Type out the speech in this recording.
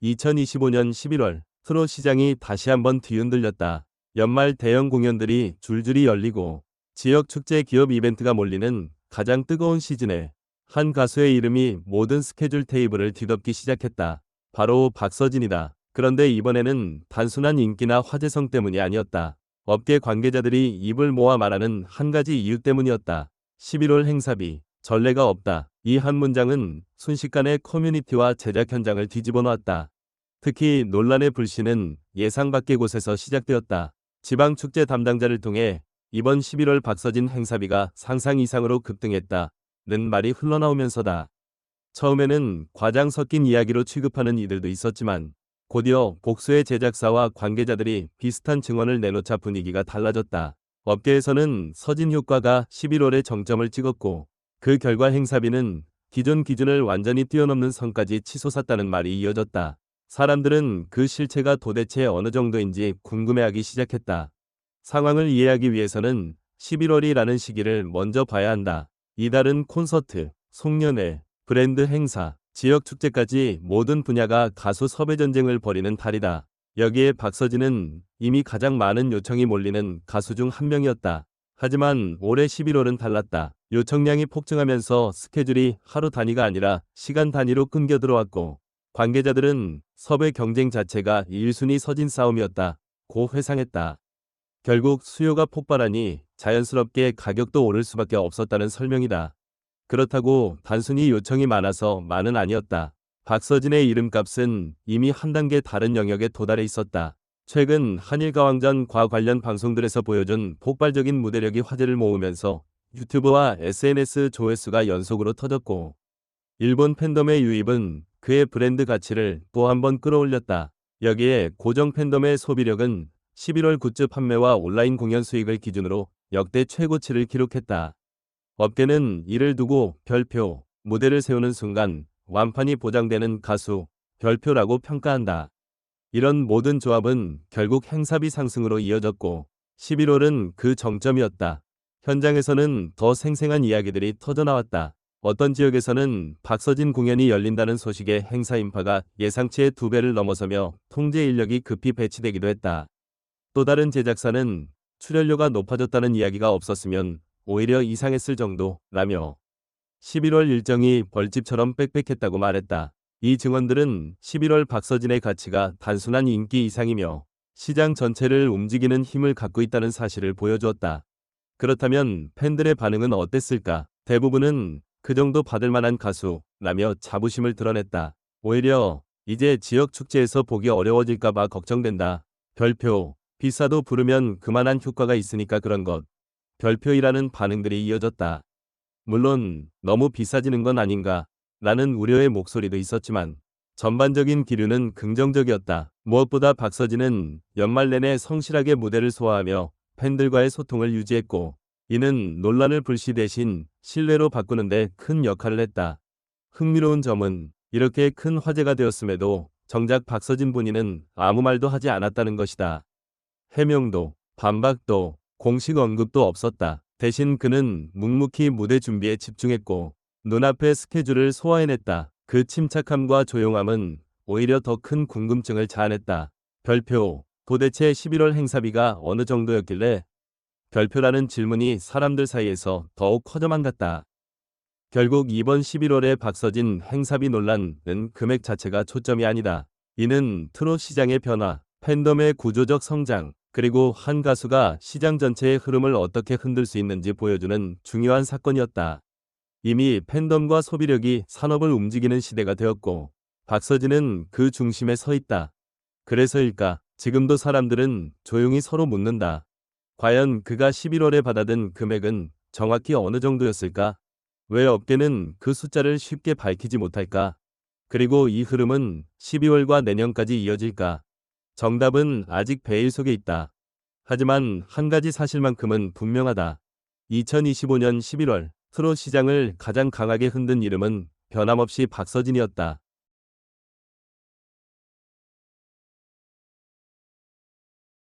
2025년 11월 트롯 시장이 다시 한번 뒤흔들렸다. 연말 대형 공연들이 줄줄이 열리고 지역 축제 기업 이벤트가 몰리는 가장 뜨거운 시즌에 한 가수의 이름이 모든 스케줄 테이블을 뒤덮기 시작했다. 바로 박서진이다. 그런데 이번에는 단순한 인기나 화제성 때문이 아니었다. 업계 관계자들이 입을 모아 말하는 한 가지 이유 때문이었다. 11월 행사비, 전례가 없다. 이 한 문장은 순식간에 커뮤니티와 제작 현장을 뒤집어 놓았다. 특히 논란의 불씨는 예상 밖의 곳에서 시작되었다. 지방축제 담당자를 통해 이번 11월 박서진 행사비가 상상 이상으로 급등했다는 말이 흘러나오면서다. 처음에는 과장 섞인 이야기로 취급하는 이들도 있었지만 곧이어 복수의 제작사와 관계자들이 비슷한 증언을 내놓자 분위기가 달라졌다. 업계에서는 서진 효과가 11월에 정점을 찍었고 그 결과 행사비는 기존 기준을 완전히 뛰어넘는 선까지 치솟았다는 말이 이어졌다. 사람들은 그 실체가 도대체 어느 정도인지 궁금해하기 시작했다. 상황을 이해하기 위해서는 11월이라는 시기를 먼저 봐야 한다. 이달은 콘서트, 송년회, 브랜드 행사, 지역 축제까지 모든 분야가 가수 섭외 전쟁을 벌이는 달이다. 여기에 박서진은 이미 가장 많은 요청이 몰리는 가수 중 한 명이었다. 하지만 올해 11월은 달랐다. 요청량이 폭증하면서 스케줄이 하루 단위가 아니라 시간 단위로 끊겨 들어왔고 관계자들은 섭외 경쟁 자체가 1순위 서진 싸움이었다고 회상했다. 결국 수요가 폭발하니 자연스럽게 가격도 오를 수밖에 없었다는 설명이다. 그렇다고 단순히 요청이 많아서만은 아니었다. 박서진의 이름값은 이미 한 단계 다른 영역에 도달해 있었다. 최근 한일가왕전과 관련 방송들에서 보여준 폭발적인 무대력이 화제를 모으면서 유튜브와 SNS 조회수가 연속으로 터졌고 일본 팬덤의 유입은 그의 브랜드 가치를 또 한 번 끌어올렸다. 여기에 고정 팬덤의 소비력은 11월 굿즈 판매와 온라인 공연 수익을 기준으로 역대 최고치를 기록했다. 업계는 이를 두고 별표, 무대를 세우는 순간 완판이 보장되는 가수, 별표라고 평가한다. 이런 모든 조합은 결국 행사비 상승으로 이어졌고 11월은 그 정점이었다. 현장에서는 더 생생한 이야기들이 터져나왔다. 어떤 지역에서는 박서진 공연이 열린다는 소식에 행사 인파가 예상치의 2배를 넘어서며 통제 인력이 급히 배치되기도 했다. 또 다른 제작사는 출연료가 높아졌다는 이야기가 없었으면 오히려 이상했을 정도라며 11월 일정이 벌집처럼 빽빽했다고 말했다. 이 증언들은 11월 박서진의 가치가 단순한 인기 이상이며 시장 전체를 움직이는 힘을 갖고 있다는 사실을 보여주었다. 그렇다면 팬들의 반응은 어땠을까? 대부분은 그 정도 받을 만한 가수라며 자부심을 드러냈다. 오히려 이제 지역 축제에서 보기 어려워질까봐 걱정된다. 별표, 비싸도 부르면 그만한 효과가 있으니까 그런 것. 별표이라는 반응들이 이어졌다. 물론 너무 비싸지는 건 아닌가 라는 우려의 목소리도 있었지만 전반적인 기류는 긍정적이었다. 무엇보다 박서진은 연말 내내 성실하게 무대를 소화하며 팬들과의 소통을 유지했고 이는 논란을 불씨 대신 신뢰로 바꾸는데 큰 역할을 했다. 흥미로운 점은 이렇게 큰 화제가 되었음에도 정작 박서진 본인은 아무 말도 하지 않았다는 것이다. 해명도, 반박도, 공식 언급도 없었다. 대신 그는 묵묵히 무대 준비에 집중했고 눈앞의 스케줄을 소화해냈다. 그 침착함과 조용함은 오히려 더 큰 궁금증을 자아냈다. 별표, 도대체 11월 행사비가 어느 정도였길래? 별표라는 질문이 사람들 사이에서 더욱 커져만 갔다. 결국 이번 11월의 박서진 행사비 논란은 금액 자체가 초점이 아니다. 이는 트롯 시장의 변화, 팬덤의 구조적 성장, 그리고 한 가수가 시장 전체의 흐름을 어떻게 흔들 수 있는지 보여주는 중요한 사건이었다. 이미 팬덤과 소비력이 산업을 움직이는 시대가 되었고 박서진은 그 중심에 서 있다. 그래서일까? 지금도 사람들은 조용히 서로 묻는다. 과연 그가 11월에 받아든 금액은 정확히 어느 정도였을까? 왜 업계는 그 숫자를 쉽게 밝히지 못할까? 그리고 이 흐름은 12월과 내년까지 이어질까? 정답은 아직 베일 속에 있다. 하지만 한 가지 사실만큼은 분명하다. 2025년 11월 트롯 시장을 가장 강하게 흔든 이름은 변함없이 박서진이었다.